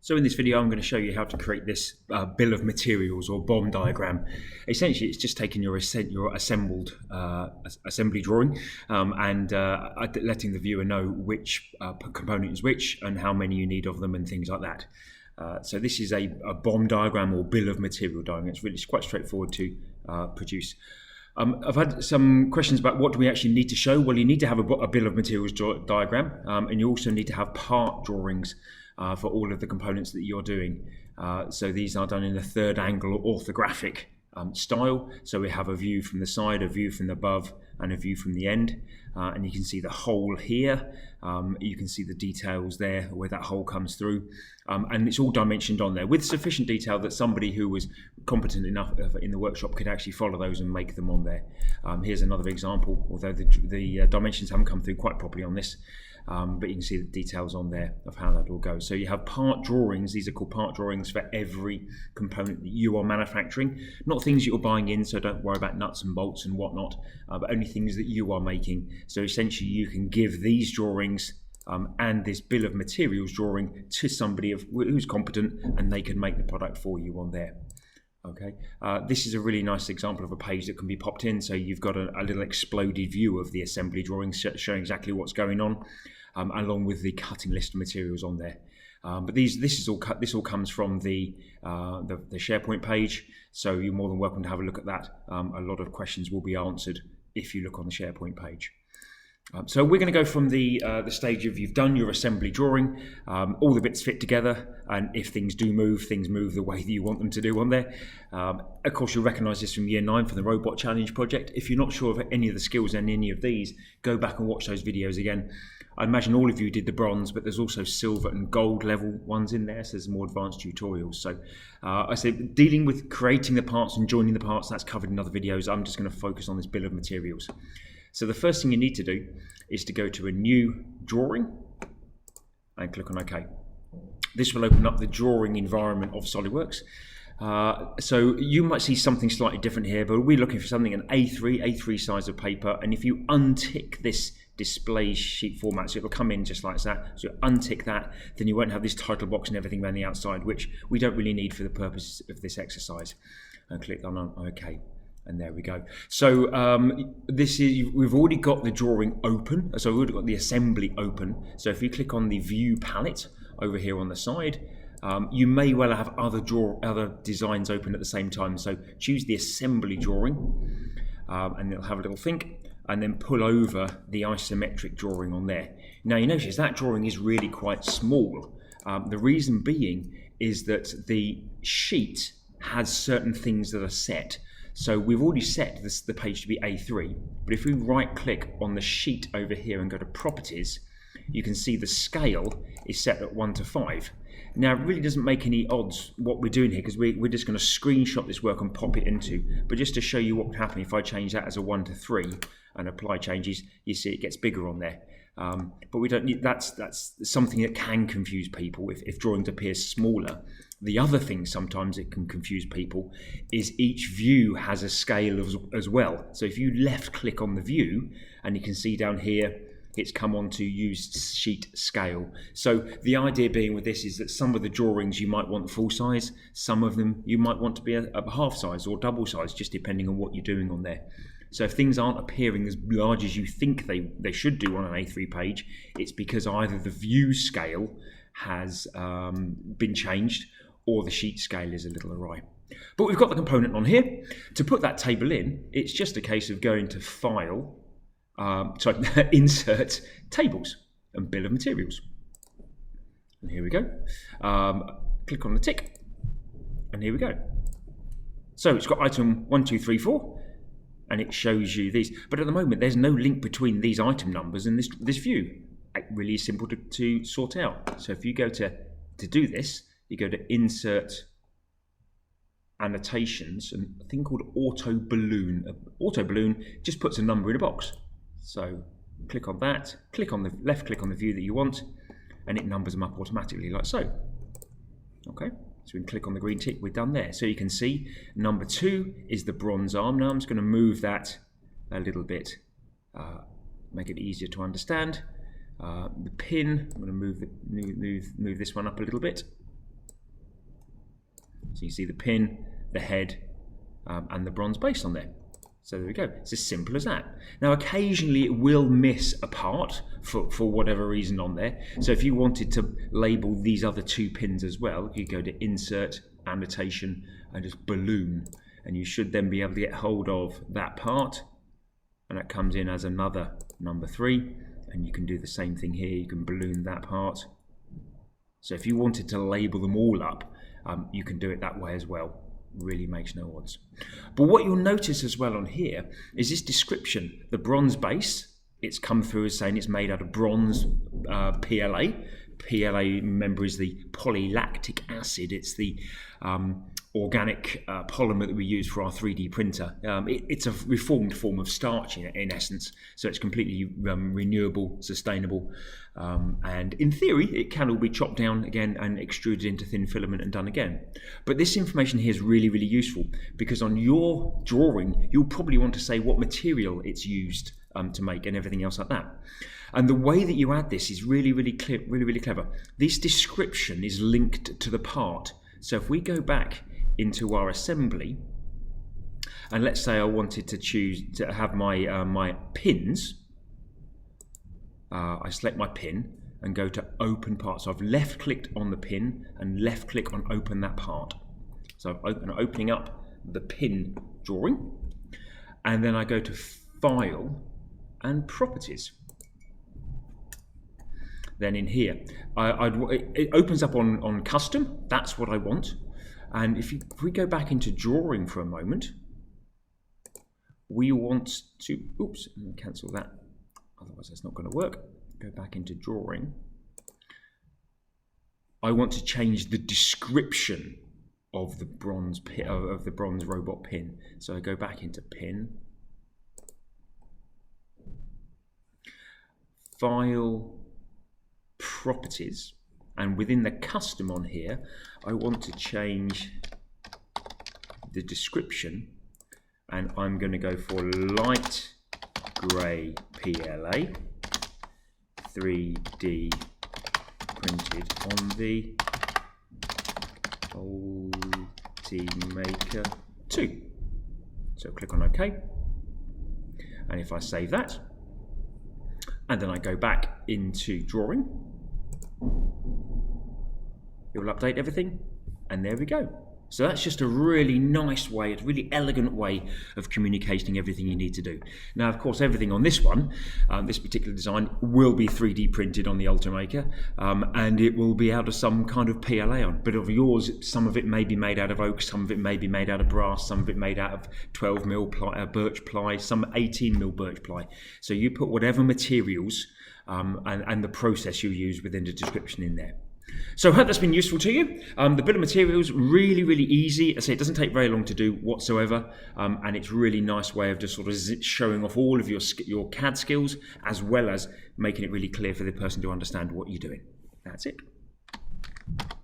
So in this video, I'm going to show you how to create this bill of materials or BOM diagram. Essentially, it's just taking your assembled assembly drawing and letting the viewer know which component is which and how many you need of them and things like that. So this is a BOM diagram or bill of material diagram. It's quite straightforward to produce. I've had some questions about what do we actually need to show. Well, you need to have a bill of materials diagram, and you also need to have part drawings for all of the components that you're doing. So these are done in a third angle or orthographic style. So we have a view from the side, a view from the above, and a view from the end. And you can see the hole here. You can see the details there where that hole comes through. And it's all dimensioned on there with sufficient detail that somebody who was competent enough in the workshop could actually follow those and make them on there. Here's another example, although the dimensions haven't come through quite properly on this. But you can see the details on there of how that all goes. So you have part drawings. These are called part drawings for every component that you are manufacturing. Not things you're buying in, so don't worry about nuts and bolts and whatnot, but only things that you are making. So essentially you can give these drawings and this bill of materials drawing to somebody who's competent, and they can make the product for you on there. Okay, this is a really nice example of a page that can be popped in. So you've got a little exploded view of the assembly drawings showing exactly what's going on, along with the cutting list of materials on there. But this all comes from the SharePoint page, so you're more than welcome to have a look at that. A lot of questions will be answered if you look on the SharePoint page. So we're going to go from the stage of you've done your assembly drawing, all the bits fit together, and if things move the way that you want them to do on there. Of course, you'll recognise this from Year 9 from the Robot Challenge project. If you're not sure of any of the skills in any of these, go back and watch those videos again. I imagine all of you did the bronze, but there's also silver and gold level ones in there, so there's more advanced tutorials. So I say dealing with creating the parts and joining the parts, that's covered in other videos. I'm just going to focus on this bill of materials. So the first thing you need to do is to go to a new drawing and click on OK. This will open up the drawing environment of Solidworks. So you might see something slightly different here, but we're looking for something an A3 size of paper. And if you untick this display sheet format, so it'll come in just like that. So untick that, then you won't have this title box and everything around the outside, which we don't really need for the purpose of this exercise. And click on OK. And there we go. So we've already got the drawing open. So we've already got the assembly open. So if you click on the view palette over here on the side, you may well have other designs open at the same time. So choose the assembly drawing, and it'll have a little think, and then pull over the isometric drawing on there. Now you notice that drawing is really quite small. The reason being is that the sheet has certain things that are set. So we've already set the page to be A3, but if we right click on the sheet over here and go to properties, you can see the scale is set at 1 to 5. Now it really doesn't make any odds what we're doing here, because we're just going to screenshot this work and pop it into, but just to show you what would happen if I change that as a 1 to 3 and apply changes, you see it gets bigger on there. But we don't need, that's something that can confuse people if drawings appear smaller. The other thing sometimes it can confuse people is each view has a scale as well. So if you left click on the view, and you can see down here, it's come on to use sheet scale. So the idea being with this is that some of the drawings you might want full size, some of them you might want to be a half size or double size, just depending on what you're doing on there. So if things aren't appearing as large as you think they should do on an A3 page, it's because either the view scale has been changed or the sheet scale is a little awry. But we've got the component on here. To put that table in, it's just a case of going to File, Insert, Tables, and Bill of Materials. And here we go. Click on the tick, and here we go. So it's got item 1, 2, 3, 4, and it shows you these. But at the moment, there's no link between these item numbers and this view. It really is simple to sort out. So if you go to do this, you go to Insert, Annotations, and a thing called Auto Balloon. Auto Balloon just puts a number in a box. So click on that, click on the left click on the view that you want, and it numbers them up automatically like so. Okay, so we can click on the green tick, we're done there. So you can see number 2 is the bronze arm. Now I'm just going to move that a little bit, make it easier to understand. The pin, I'm going to move this one up a little bit. So you see the pin, the head, and the bronze base on there. So there we go. It's as simple as that. Now, occasionally it will miss a part for whatever reason on there. So if you wanted to label these other 2 pins as well, you go to Insert, Annotation, and just Balloon. And you should then be able to get hold of that part. And that comes in as another number 3. And you can do the same thing here. You can balloon that part. So if you wanted to label them all up, you can do it that way as well. Really makes no odds. But what you'll notice as well on here is this description. The bronze base, it's come through as saying it's made out of bronze PLA. PLA, remember, is the polylactic acid. It's the organic polymer that we use for our 3D printer. It's a reformed form of starch in essence, so it's completely renewable, sustainable, and in theory it can all be chopped down again and extruded into thin filament and done again. But this information here is really, really useful, because on your drawing you'll probably want to say what material it's used to make and everything else like that. And the way that you add this is really, really clever. This description is linked to the part. So if we go back into our assembly, and let's say I wanted to choose to have my my pins, I select my pin and go to Open Part. So I've left-clicked on the pin and left-click on Open that part. So I'm opening up the pin drawing, and then I go to File and Properties. Then in here, it opens up on custom. That's what I want. And if we go back into drawing for a moment, we want to, oops, cancel that. Otherwise that's not going to work. Go back into drawing. I want to change the description of the bronze robot pin. So I go back into pin, File, Properties, and within the custom on here I want to change the description, and I'm going to go for light grey PLA 3D printed on the Ultimaker 2. So click on OK, and if I save that and then I go back into drawing, it will update everything, and there we go. So that's just a really nice way, a really elegant way of communicating everything you need to do. Now, of course, everything on this one, this particular design, will be 3D printed on the Ultimaker, and it will be out of some kind of PLA on. But of yours, some of it may be made out of oak, some of it may be made out of brass, some of it made out of 12mm birch ply, some 18mm birch ply. So you put whatever materials and the process you use within the description in there. So I hope that's been useful to you. The bill of materials, really, really easy. I say it doesn't take very long to do whatsoever, and it's a really nice way of just sort of showing off all of your CAD skills, as well as making it really clear for the person to understand what you're doing. That's it.